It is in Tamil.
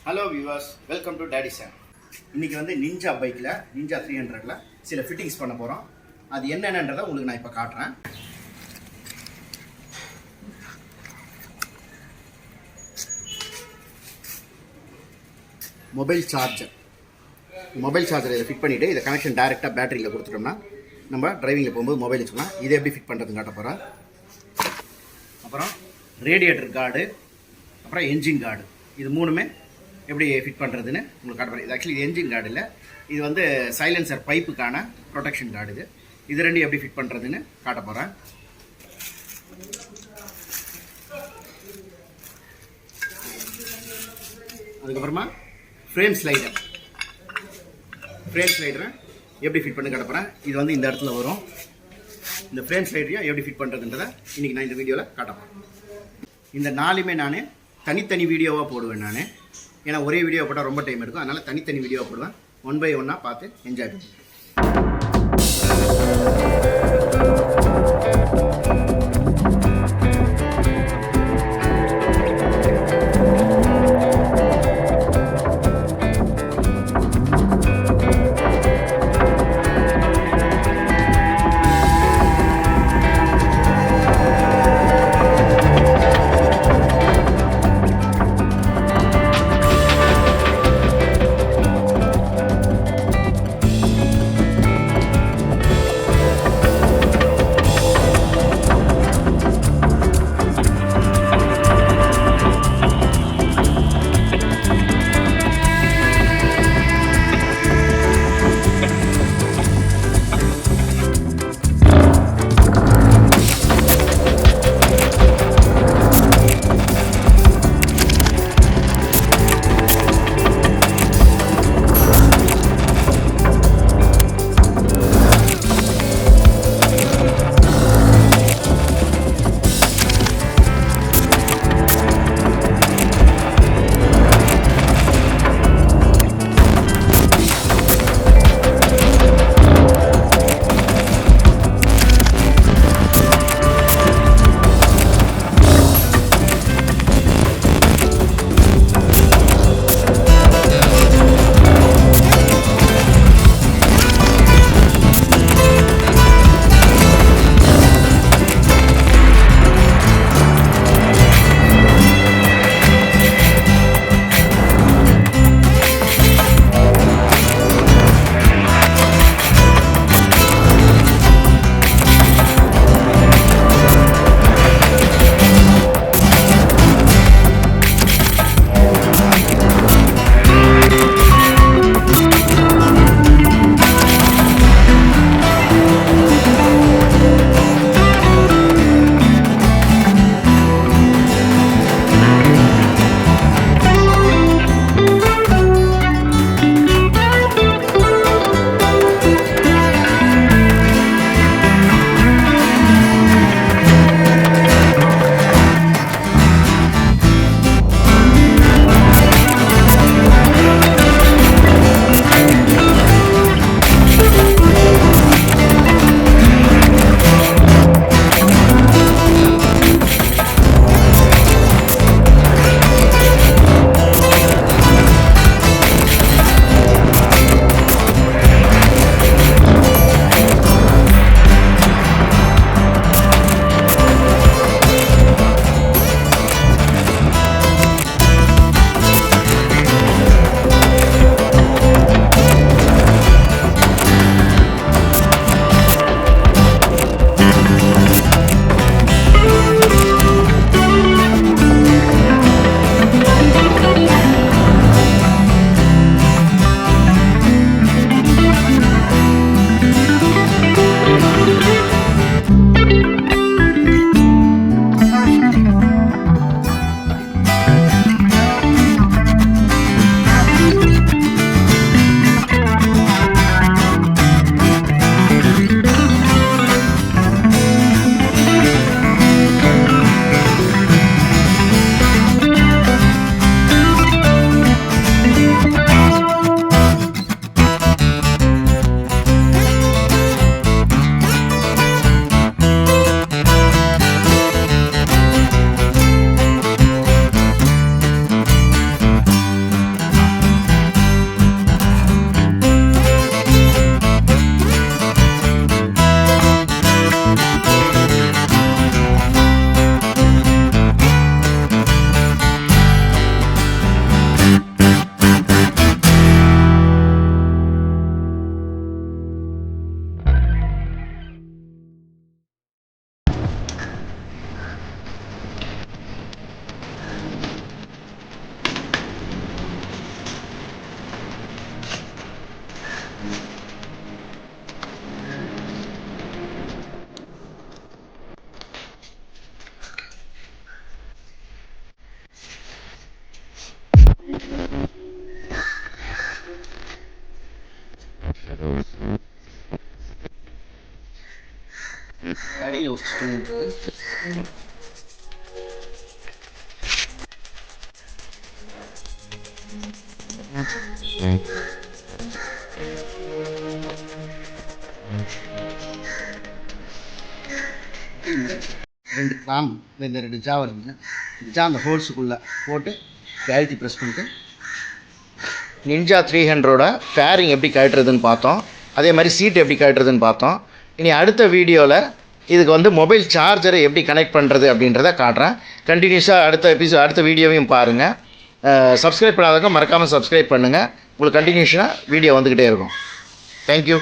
Hello viewers, welcome to Daddyson. இன்னைக்கு வந்து நிஞ்சா பைக்கில் நிஞ்சா 300ல சில ஃபிட்டிங்ஸ் பண்ண போகிறோம். அது என்னென்னன்றதை உங்களுக்கு நான் இப்போ காட்டுறேன். மொபைல் சார்ஜர் இதை ஃபிட் பண்ணிவிட்டு இதை கனெக்ஷன் டைரெக்டாக பேட்டரியில் கொடுத்துட்டோம்னா நம்ம டிரைவிங்கில் போகும்போது மொபைல் வச்சுக்கலாம். இதை எப்படி ஃபிட் பண்ணுறதுன்னு காட்ட போகிறோம். அப்புறம் ரேடியேட்டர் கார்டு, அப்புறம் என்ஜின் கார்டு, இது மூணுமே எப்படி ஃபிட் பண்ணுறதுன்னு உங்களுக்கு காட்ட போகிறேன். இது ஆக்சுவலி என்ஜின் கார்டு இல்லை, இது வந்து சைலன்சர் பைப்புக்கான ப்ரொடெக்ஷன் கார்டு. இது ரெண்டு எப்படி ஃபிட் பண்ணுறதுன்னு காட்ட போகிறேன். அதுக்கப்புறமா ஃப்ரேம் ஸ்லைடரை எப்படி ஃபிட் பண்ணி காட்ட போகிறேன். இது வந்து இந்த இடத்துல வரும். இந்த ஃப்ரேம் ஸ்லைடரையும் எப்படி ஃபிட் பண்ணுறதுன்றதை இன்றைக்கி நான் இந்த வீடியோவில் காட்ட போகிறேன். இந்த நாலுமே நான் தனித்தனி வீடியோவாக போடுவேன். நான் ஏன்னா ஒரே வீடியோ போட்டால் ரொம்ப டைம் எடுக்கும், அதனால் தனித்தனி வீடியோவாக போடுவேன். 1 by 1 பார்த்து என்ஜாய் பண்ணுவேன். ஒரு ஸ்க்ரூ இருக்குது. ரெண்டு கிராம் இந்த 2 ஜா வருதுங்க. ஜா அந்த ஹோல்ஸுக்குள்ளே போட்டு கேல்ட்டி ப்ரெஸ் பண்ணிட்டு நிஞ்சா 300ஓட ஃபேரிங் எப்படி கட்டுறதுன்னு பார்த்தோம். அதே மாதிரி சீட் எப்படி கட்டுறதுன்னு பார்த்தோம். இனி அடுத்த வீடியோவில் இதுக்கு வந்து மொபைல் சார்ஜரை எப்படி கனெக்ட் பண்ணுறது அப்படின்றத காட்டுறேன். கண்டினியூஸாக அடுத்த வீடியோவையும் பாருங்கள். சப்ஸ்கிரைப் பண்ணாதவங்க மறக்காமல் சப்ஸ்கிரைப் பண்ணுங்கள். உங்களுக்கு கண்டினியூஷனாக வீடியோ வந்துக்கிட்டே இருக்கும். தேங்க்யூ.